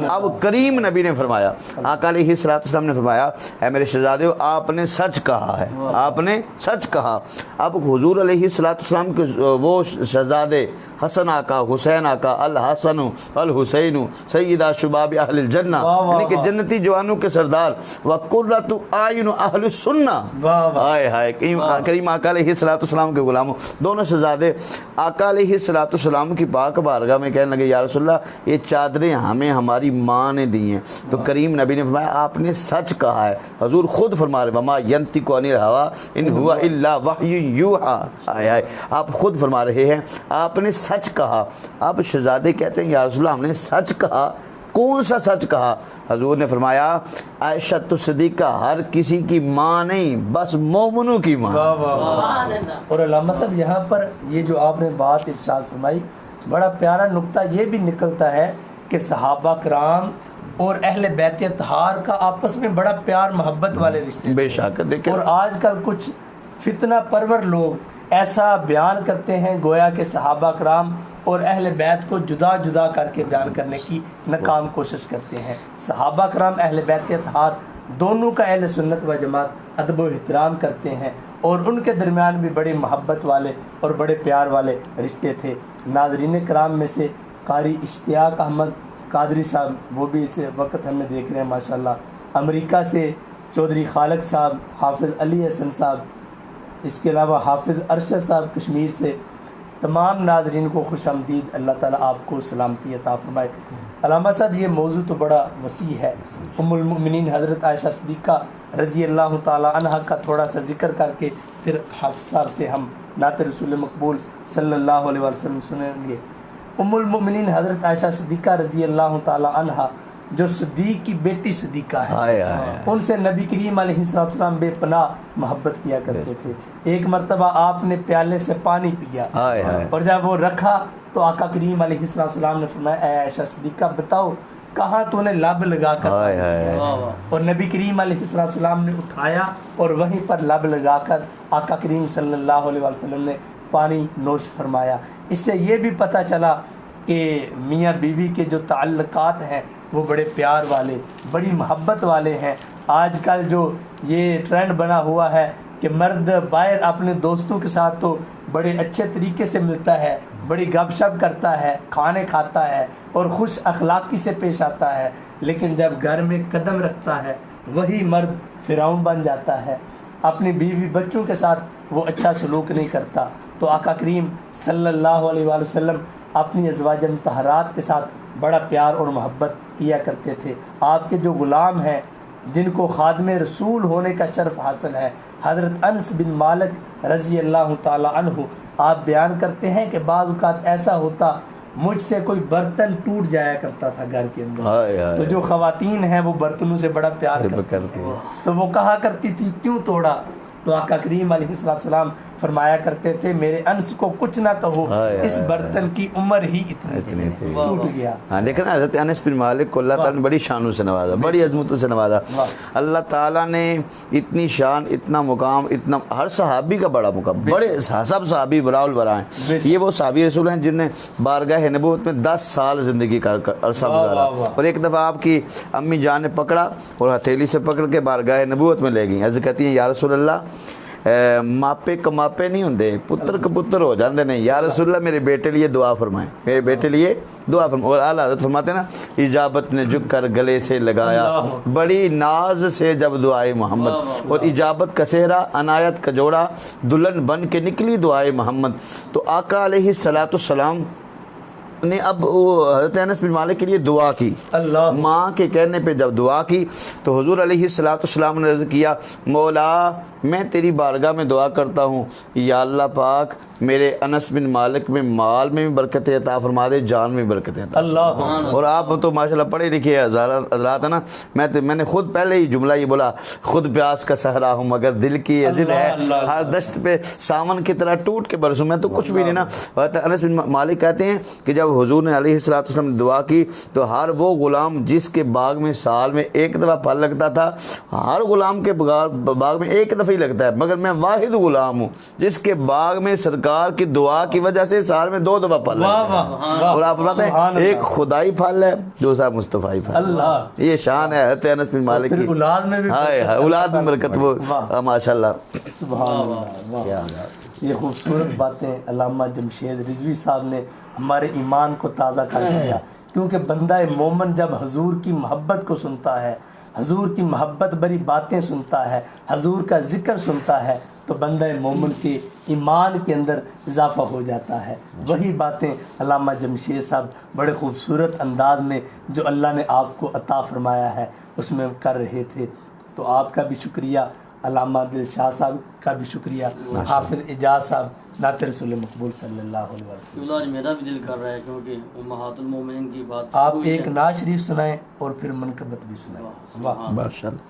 اب کریم نبی نے فرمایا، آقا علیہ السلام نے فرمایا، اے میرے شہزادیو آپ نے سچ کہا ہے، آپ نے سچ کہا. اب حضور علیہ السلام کے وہ شہزادے حسن آقا، حسین آقا، الحسن الحسین سیدہ شباب اہل الجنہ، یعنی کہ جنتی جوانوں کے سردار، وقرۃ اعین اہل السنہ. ہائے ہائے، کریم آقا علیہ السلام کے غلاموں، دونوں شہزادے آقا علیہ السلام کی پاک بارگاہ میں کہنے لگے یا رسول اللہ یہ چادریں ہمیں ہماری ماں نے دی ہیں. تو کریم نبی نے فرمایا آپ نے سچ کہا ہے. حضور خود فرما رہے وما ینطق عن الہوی ان ہوا الا وحی یوحی. ہائے ہائے، آپ خود فرما رہے ہیں آپ نے سچ کہا. اب شہزادے کہتے ہیں یا رسول اللہ ہم نے سچ کہا. کون سا سچ کہا؟ حضور نے فرمایا عائشہ الصدیقہ ہر کسی کی ماں نہیں، بس مومنوں کی ماں. اور علامہ صاحب یہاں پر یہ جو آپ نے بات ارشاد فرمائی، بڑا پیارا نقطہ یہ بھی نکلتا ہے کہ صحابہ کرام اور اہل بیت اطہار کا آپس میں بڑا پیار محبت والے رشتے. بے شک دیکھیں، اور آج کل کچھ فتنہ پرور لوگ ایسا بیان کرتے ہیں گویا کہ صحابہ کرام اور اہل بیت کو جدا جدا کر کے بیان کرنے کی ناکام کوشش کرتے ہیں. صحابہ کرام اہل بیت اطہار دونوں کا اہل سنت و جماعت ادب و احترام کرتے ہیں اور ان کے درمیان بھی بڑی محبت والے اور بڑے پیار والے رشتے تھے. ناظرین کرام میں سے قاری اشتیاق احمد قادری صاحب وہ بھی اس وقت ہمیں دیکھ رہے ہیں ماشاءاللہ. امریکہ سے چودھری خالق صاحب، حافظ علی حسن صاحب، اس کے علاوہ حافظ ارشد صاحب کشمیر سے، تمام ناظرین کو خوش آمدید. اللہ تعالیٰ آپ کو سلامتی عطا فرمائے. علامہ صاحب یہ موضوع تو بڑا وسیع ہے. ام المؤمنین حضرت عائشہ صدیقہ رضی اللہ تعالیٰ عنہ کا تھوڑا سا ذکر کر کے پھر حافظ صاحب سے ہم نعت رسول مقبول صلی اللہ علیہ وسلم سنیں گے. ام المؤمنین حضرت عائشہ صدیقہ رضی اللہ تعالیٰ عنہ جو صدیق کی بیٹی صدیقہ ہے، ان سے نبی کریم علیہ السلام بے پناہ محبت کیا کرتے تھے. ایک مرتبہ آپ نے پیالے سے پانی پیا اور جب وہ رکھا تو آقا کریم علیہ السلام نے فرمایا اے عائشہ صدیقہ بتاؤ کہاں تو نے لب لگا کر، اور نبی کریم علیہ السلام نے اٹھایا اور وہیں پر لب لگا کر آقا کریم صلی اللہ علیہ وسلم نے پانی نوش فرمایا. اس سے یہ بھی پتہ چلا کہ میاں بیوی کے جو تعلقات ہیں وہ بڑے پیار والے، بڑی محبت والے ہیں. آج کل جو یہ ٹرینڈ بنا ہوا ہے کہ مرد باہر اپنے دوستوں کے ساتھ تو بڑے اچھے طریقے سے ملتا ہے، بڑی گپ شپ کرتا ہے، کھانے کھاتا ہے اور خوش اخلاقی سے پیش آتا ہے، لیکن جب گھر میں قدم رکھتا ہے وہی مرد فرعون بن جاتا ہے. اپنی بیوی بچوں کے ساتھ وہ اچھا سلوک نہیں کرتا. تو آقا کریم صلی اللہ علیہ وآلہ وسلم اپنی ازواج مطہرات کے ساتھ بڑا پیار اور محبت کیا کرتے تھے. آپ کے جو غلام ہیں جن کو خادم رسول ہونے کا شرف حاصل ہے، حضرت انس بن مالک رضی اللہ تعالی عنہ، آپ بیان کرتے ہیں کہ بعض اوقات ایسا ہوتا مجھ سے کوئی برتن ٹوٹ جایا کرتا تھا گھر کے اندر، تو جو خواتین ہیں وہ برتنوں سے بڑا پیار کرتی ہیں، تو وہ کہا کرتی تھی کیوں توڑا؟ تو آقا کریم علیہ السلام فرمایا کرتے تھے میرے انس کو کچھ نہ کہو، اس برتن کی عمر ہی اتنی تھی ٹوٹ گیا. ہاں دیکھیں نا حضرت انس بن مالک کو اللہ تعالیٰ نے بڑی شانوں سے نوازا، بڑی عظمتوں سے نوازا. اللہ تعالیٰ نے اتنی شان، اتنا مقام، اتنا ہر صحابی کا بڑا مقام، بڑے سب صحابی براء البراء ہیں. یہ وہ صحابی رسول ہیں جن نے بارگاہ نبوت میں 10 سال زندگی کا عرصہ گزارا، اور ایک دفعہ آپ کی امی جان نے پکڑا اور ہتھیلی سے پکڑ کے بارگاہ نبوت میں لے گئیں. عرض کہتی ہیں یا رسول اللہ ماپے کماپے نہیں ہوندے، پتر کپتر ہو جاندے نہیں، یا رسول اللہ میرے بیٹے لیے دعا فرمائیں، میرے بیٹے لیے دعا فرمائیں. اور اعلیٰ حضرت فرماتے ہیں نا اجابت نے جھک کر گلے سے لگایا بڑی ناز سے جب دعائے محمد، اور اجابت کا صحرا عنایت کا جوڑا دلہن بن کے نکلی دعائے محمد. تو آقا علیہ السلام نے اب حضرت انس بن مالک کے لیے دعا کی. ماں کے کہنے پہ جب دعا کی تو حضور علیہ السلام نے عرض کیا مولا میں تیری بارگاہ میں دعا کرتا ہوں یا اللہ پاک میرے انس بن مالک میں مال میں بھی برکت عطا فرما دے، جان میں بھی برکت عطا. اور آپ تو ماشاءاللہ پڑھے لکھے حضرات ہیں نا، میں نے خود پہلے ہی جملہ یہ بولا خود پیاس کا صحرا ہوں مگر دل کی ضد ہے، ہر دشت پہ ساون کی طرح ٹوٹ کے برسوں. میں تو کچھ بھی نہیں نا. انس بن مالک کہتے ہیں کہ جب حضور نے علیہ السلام نے دعا کی تو ہر وہ غلام جس کے باغ میں سال میں ایک دفعہ پھل لگتا تھا، ہر غلام کے باغ میں ایک دفعہ دفعہ ہی لگتا ہے، مگر میں واحد غلام ہوں جس کے باغ میں سرکار کی دعا کی وجہ سے سال میں 2 دفعہ پھل لگتا ہے۔ اور آپ بتاتے ہیں ایک خدائی پھل ہے، دوسرا مصطفیٰ پھل۔ اللہ، یہ شان ہے حضرت انس بن مالک کی، اولاد میں بھی اولاد میں برکت، وہ ماشاءاللہ۔ سبحان اللہ، یہ خوبصورت باتیں علامہ جمشید رضوی صاحب نے ہمارے ایمان کو تازہ کر دیا، کیونکہ بندہ مومن جب حضور کی محبت کو سنتا ہے، حضور کی محبت بری باتیں سنتا ہے، حضور کا ذکر سنتا ہے، تو بندہ مومن کے ایمان کے اندر اضافہ ہو جاتا ہے۔ وہی باتیں علامہ جمشید صاحب بڑے خوبصورت انداز میں جو اللہ نے آپ کو عطا فرمایا ہے اس میں کر رہے تھے۔ تو آپ کا بھی شکریہ، علامہ دل شاہ صاحب کا بھی شکریہ، حافظ اعجاز صاحب، نعت رسول مقبول صلی اللہ علیہ وسلم۔ آج میرا بھی دل کر رہا ہے کیونکہ امہات المومنین کی بات آپ ایک نعت شریف سنائیں اور پھر منقبت بھی سنائیں۔ واہ ماشاءاللہ۔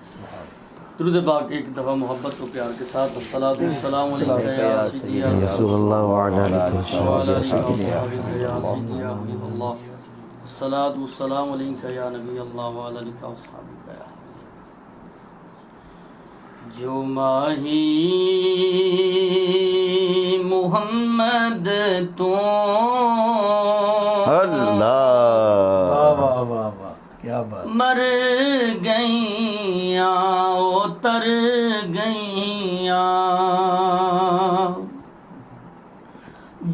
درود پاک ایک دفعہ محبت و پیار کے ساتھ، الصلاۃ والسلام علیکہ یا سیدی یا رسول اللہ وعلی آلہ وصحبہ وسلم، یا سیدی یا حبیب اللہ، الصلاۃ والسلام علیکہ یا نبی اللہ وعلی آلہ وصحبہ۔ جو ماہی محمد تو اللہ، واہ واہ واہ واہ، کیا بات۔ مر گئیاں اتر گئیاں،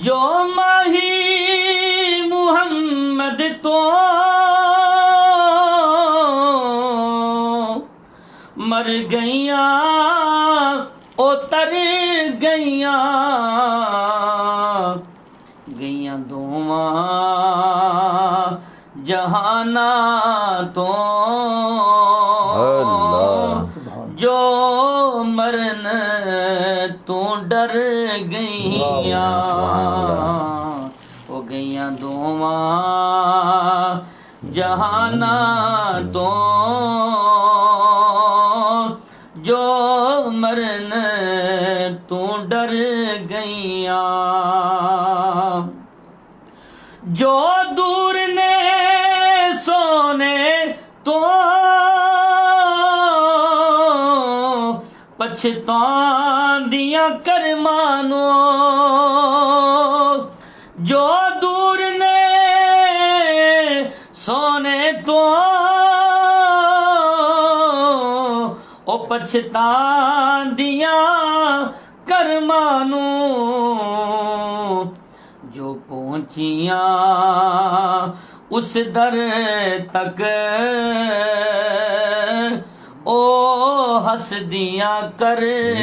جو ماہی محمد تو مر گئیاں اتر گئیاں، گئیاں دوواں جہانا تو، جو مرن تو ڈر گئیاں، وہ گئیاں دوواں جہانا تو، جو مرن تو ڈر گئیاں، جو دور نے سونے تو پچھتاندیاں کرمانو، جو دور نے سونے تو او پچھتاندیاں کرمانو، جو پہنچیاں اس در تک او ہسدیاں کر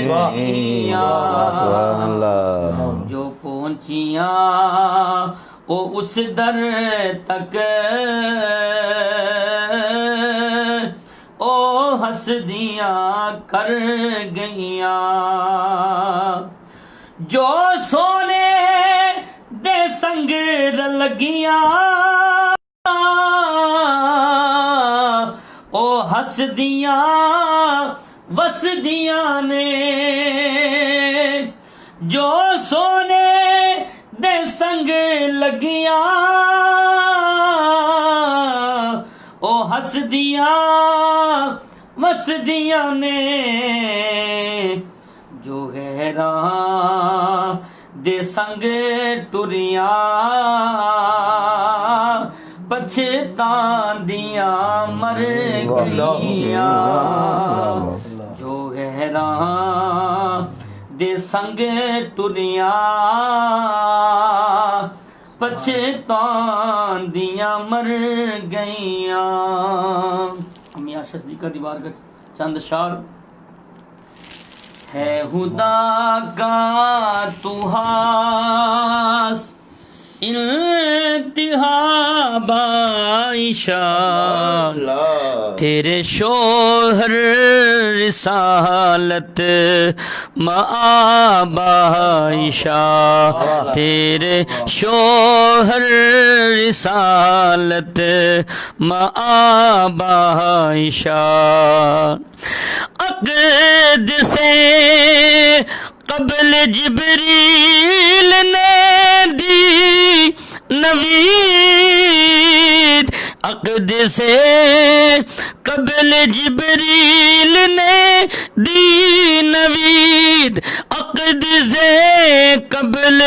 گئیاں، سبحان اللہ۔ جو پہنچیاں او اس در تک او ہسدیاں کر گئیاں، جو سونے دے سنگ لگیاں او ہسدیاں وسدیاں نے، جو سونے دے سنگ لگیاں او ہسدیاں وسدیاں نے، جو غیراں دے سنگ ٹریاں پچھتاندیاں مر گئیاں، جو غیراں دے سنگ ٹریاں پچھتاندیاں مر گئیاں۔ میاں صدیقہ دیوار کا چند اشعار ہے، خدا کا تو ہاس انتہا بائشہ، تیرے شوہر رسالت مآب عائشہ، تیرے شوہر رسالت مآب عائشہ، عقد سے قبل جبریل نے دی نوید، عقد سے قبل جبریل نے دی نوید، عقد سے قبل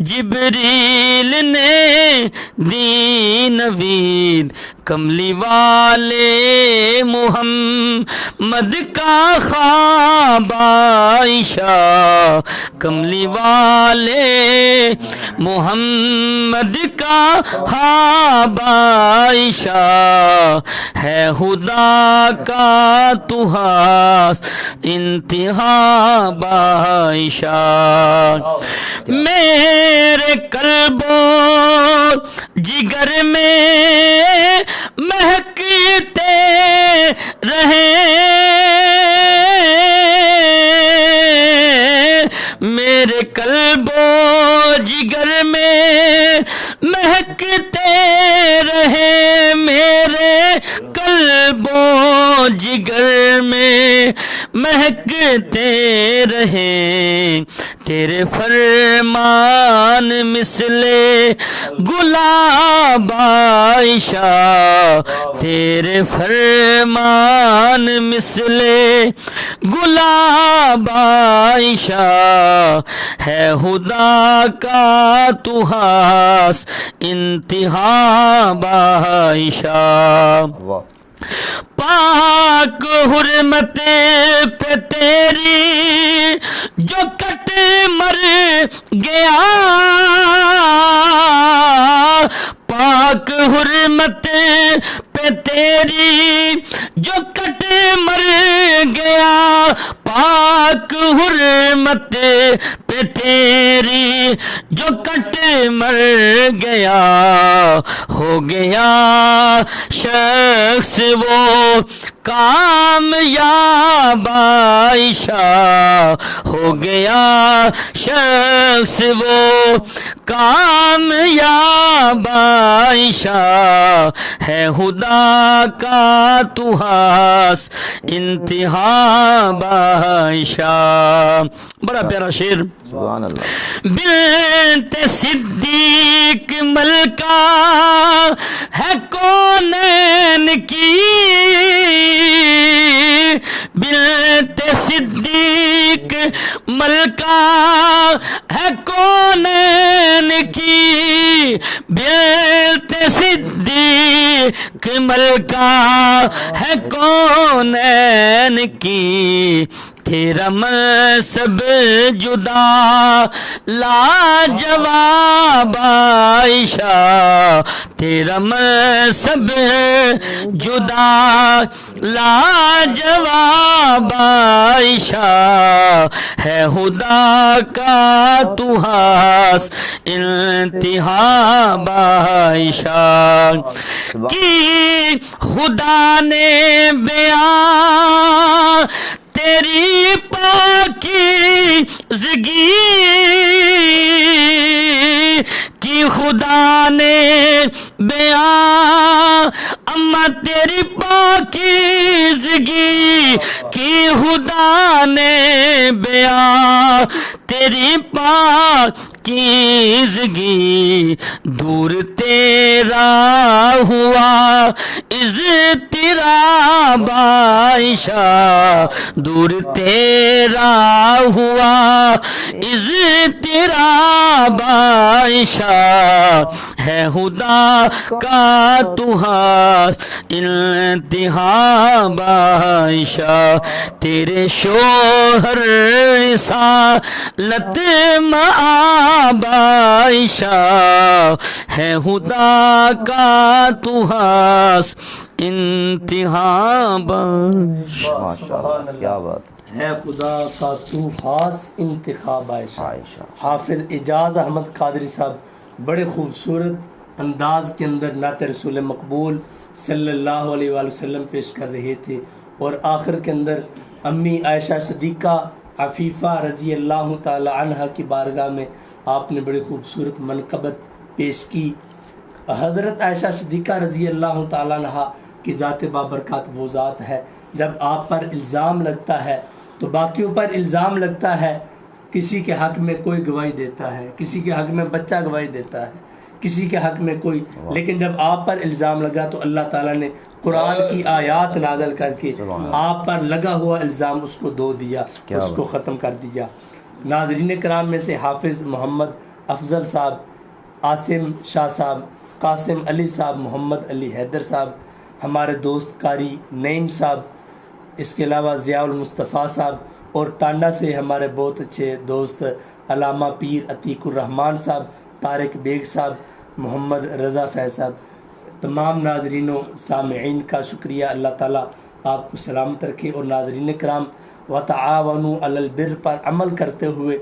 جبریل نے دی نوید، کملی والے محمد کا خواب عائشہ، کملی والے محمد کا خواب عائشہ، ہے خدا کا تو ہاس انتہا عائشہ، میرے قلب و جگر میں مہکتے رہے، میرے قلب و جگر میں مہکتے رہے، میرے قلب و جگر میں مہکتے رہے، تیرے فرمان مثل گلاب عائشہ، تیرے فرمان مثل گلاب عائشہ، ہے خدا کا تو ہاس انتہا عائشہ، پاک حرمت پہ تیری جو کٹ مر گیا، پاک حرمت پہ تیری جو کٹ مر گیا، پاک حرمت پہ تیری جو کٹ مر گیا، ہو گیا شخص وہ کامیاب عائشہ، ہو گیا شخص وہ کامیاب عائشہ، ہے خدا کا تو ہاس انتہا عائشہ۔ بڑا پیارا شعر، سبحان اللہ۔ بنت صدیق ملکہ ہے کونین کی، بنت صدیق ملکہ ہے کونین کی، بنت صدیق ملکہ ہے کونین کی، تیرا منصب جدا لاجواب عائشہ، تیرا منصب جدا لاجواب عائشہ، ہے خدا کا تو ہاس انتہا عائشہ، کی خدا نے بیان تیری پاکیزگی کی، خدا نے بیان اما تیری پاکیزگی کی، خدا نے بیان تیری پاکیزگی، دور تیرا ہوا اضطراب عائشہ، دور تیرا ہوا اضطراب عائشہ، ہے خدا کا تو ہاس انتہا عائشہ، تیرے شوہر رسالت مآب عائشہ، ہے خدا کا تو ہاس انتہا عائشہ۔ ماشاءاللہ، کیا بات ہے خدا کا تو خاص انتخاب عائشہ۔ عائشہ۔ حافظ اعجاز احمد قادری صاحب بڑے خوبصورت انداز کے اندر نعت رسول مقبول صلی اللہ علیہ وآلہ وسلم پیش کر رہے تھے، اور آخر کے اندر امی عائشہ صدیقہ عفیفہ رضی اللہ تعالی عنہ کی بارگاہ میں آپ نے بڑی خوبصورت منقبت پیش کی۔ حضرت عائشہ صدیقہ رضی اللہ تعالی عنہ کی ذات بابرکات وہ ذات ہے، جب آپ پر الزام لگتا ہے تو باقیوں پر الزام لگتا ہے، کسی کے حق میں کوئی گواہی دیتا ہے، کسی کے حق میں بچہ گواہی دیتا ہے، کسی کے حق میں کوئی، لیکن جب آپ پر الزام لگا تو اللہ تعالیٰ نے قرآن کی آیات نازل کر کے آپ پر لگا ہوا الزام اس کو دو دیا، اس کو ختم کر دیا۔ ناظرین کرام میں سے حافظ محمد افضل صاحب، عاصم شاہ صاحب، قاسم علی صاحب، محمد علی حیدر صاحب، ہمارے دوست قاری نعیم صاحب، اس کے علاوہ ضیاء المصطفیٰ صاحب، اور ٹانڈا سے ہمارے بہت اچھے دوست علامہ پیر عتیق الرحمان صاحب، طارق بیگ صاحب، محمد رضا فیض صاحب، تمام ناظرین و سامعین کا شکریہ۔ اللہ تعالیٰ آپ کو سلامت رکھے۔ اور ناظرین کرام، وتعاونوا علی البر پر عمل کرتے ہوئے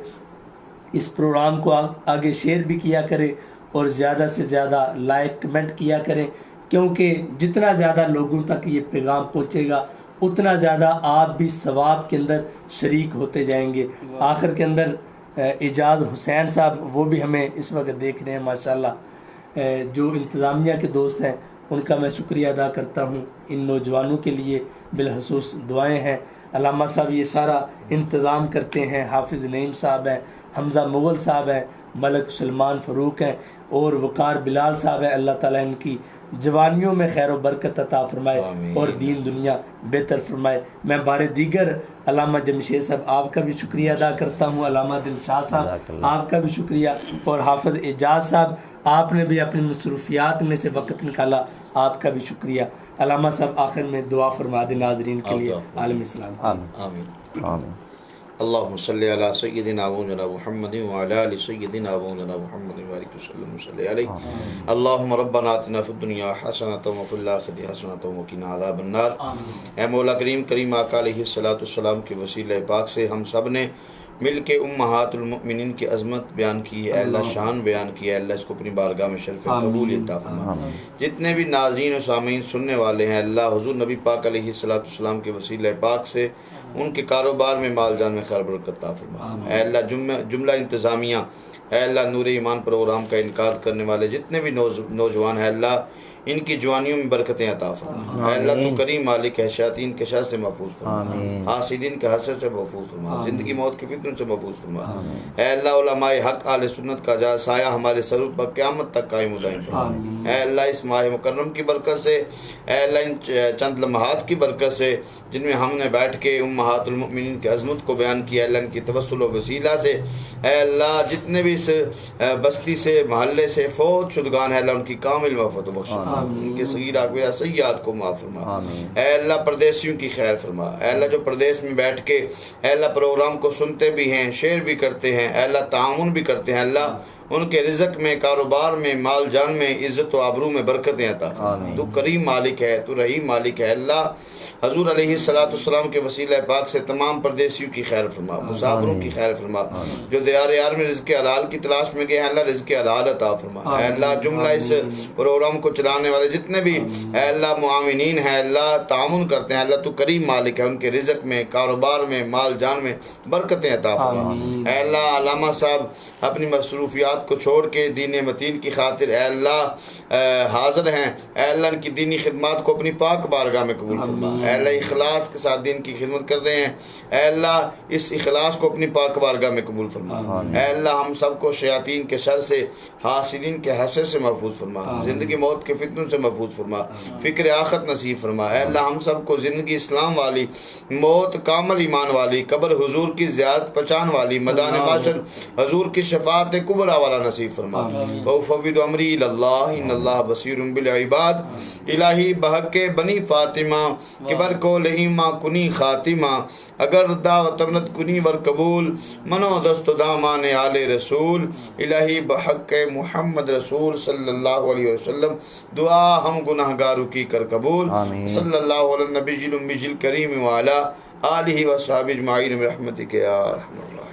اس پروگرام کو آگے شیئر بھی کیا کریں اور زیادہ سے زیادہ لائک کمنٹ کیا کریں، کیونکہ جتنا زیادہ لوگوں تک یہ پیغام پہنچے گا اتنا زیادہ آپ بھی ثواب کے اندر شریک ہوتے جائیں گے۔ آخر کے اندر اعجاز حسین صاحب، وہ بھی ہمیں اس وقت دیکھ رہے ہیں ماشاءاللہ، جو انتظامیہ کے دوست ہیں ان کا میں شکریہ ادا کرتا ہوں۔ ان نوجوانوں کے لیے بالخصوص دعائیں ہیں۔ علامہ صاحب یہ سارا انتظام کرتے ہیں، حافظ نعیم صاحب ہیں، حمزہ مغل صاحب ہیں، ملک سلمان فاروق ہیں، اور وقار بلال صاحب ہیں۔ اللہ تعالیٰ ان کی جوانیوں میں خیر و برکت عطا فرمائے اور دین دنیا بہتر فرمائے۔ میں بار دیگر علامہ جمشید صاحب آپ کا بھی شکریہ ادا کرتا ہوں، علامہ دلشاد صاحب آپ کا بھی شکریہ، اور حافظ اعجاز صاحب آپ نے بھی اپنی مصروفیات میں سے وقت نکالا، آپ کا بھی شکریہ۔ علامہ صاحب آخر میں دعا فرما دیں ناظرین کے لیے۔ عالم اسلام آمین۔ اللهم صل على سيدنا مولانا محمد وعلى ال سيدنا مولانا محمد وبارك وسلم وصل عليه اللهم ربنا آتنا في الدنيا حسنة وفي الآخرة حسنة وقنا عذاب النار۔ اے مولا کریم آقا علیہ الصلوۃ والسلام کے وسیلہ پاک سے ہم سب نے مل کے امہات المؤمنین کی عظمت بیان کی ہے، اے اللہ شان بیان کی ہے، اللہ اس کو اپنی بارگاہ میں شرف قبول عطا فرما۔ جتنے بھی ناظرین و سامعین سننے والے ہیں، اللہ حضور نبی پاک علیہ الصلوۃ والسلام کے وسیلہ پاک سے ان کے کاروبار میں مال جان میں خیر برکت عطا فرما۔ اے اللہ جملہ انتظامیہ، اے اللہ نور ایمان پروگرام کا انعقاد کرنے والے جتنے بھی نوجوان ہیں، اللہ ان کی جوانیوں میں برکتیں عطا فرما۔ اے اللہ تو کریم مالک ہے، شیاطین کے شر سے محفوظ فرما، حاسدین کے حسد سے محفوظ فرما، زندگی موت کے فتنوں سے محفوظ فرما۔ اے اللہ علماء حق اہل سنت کا سایہ ہمارے سرور پر قیامت تک قائم و دائم فرما۔ اے اللہ اس ماہ مکرم کی برکت سے، اے اللہ ان چند لمحات کی برکت سے جن میں ہم نے بیٹھ کے امہات المؤمنین کی عظمت کو بیان کیا، اللہ ان کی توسل و وسیلہ سے اے اللہ جتنے بھی اس بستی سے محلے سے فوت شدگان ہیں، اللہ ان کی کامل معافت و بخشش، ان کے صغیر اکبر سیئات کو معاف فرما۔ اے اللہ پردیسیوں کی خیر فرما۔ اے اللہ جو پردیس میں بیٹھ کے اے اللہ پروگرام کو سنتے بھی ہیں، شیئر بھی کرتے ہیں، اے اللہ تعاون بھی کرتے ہیں، اللہ ان کے رزق میں، کاروبار میں، مال جان میں، عزت و آبرو میں برکتیں عطا فرما۔ تو کریم مالک ہے، تو رحیم مالک ہے۔ اللہ حضور علیہ الصلوۃ والسلام کے وسیلہ پاک سے تمام پردیسیوں کی خیر فرما، مسافروں کی خیر فرما، جو دیار یار میں رزق حلال کی تلاش میں گئے ہیں، اللہ رزق حلال عطا فرما۔ اے اللہ جملہ اس پروگرام کو چلانے والے جتنے بھی اے اللہ معاونین ہیں، اللہ تعاون کرتے ہیں، اللہ تو کریم مالک ہے، ان کے رزق میں، کاروبار میں، مال جان میں برکتیں عطا فرما۔ اے اللہ علامہ صاحب اپنی مصروفیات کو چھوڑ کے دین متین کی خاطر اے اللہ حاضر ہیں، اے اللہ ان کی دینی خدمات کو اپنی پاک بارگاہ میں قبول فرما۔ اے اللہ اخلاص کے ساتھ دین کی خدمت کر رہے ہیں، اے اللہ اس اخلاص کو اپنی پاک بارگاہ میں قبول فرما۔ اے اللہ ہم سب کو شیاطین کے شر سے، حاسدین کے حسد سے محفوظ فرما، زندگی موت کے فتنوں سے محفوظ فرما، فکر آخرت نصیب فرما۔ اے اللہ ہم سب کو زندگی اسلام والی، موت کامل ایمان والی، قبر حضور کی زیارت پہچان والی، میدان محشر حضور کی شفاعت کبریٰ والا نصیب فرما۔ وَأُفَوِّضُ أَمْرِي إِلَى اللَّهِ إِنَّ اللَّهَ بَصِيرٌ بِالْعِبَادِ الہی بحق بنی فاطمہ کبر کو لہیما کنی خاتمہ، اگر دعوت ابنت کنی ور قبول، منو دست دامان آل رسول، الہی بحق محمد رسول صلی اللہ علیہ وسلم دعا ہم گناہ گاروں کی کر قبول۔ صلی اللہ علیہ نبی الامی الکریم وعلی آلہ وصحبہ اجمعین برحمتک یا ارحم الراحمین۔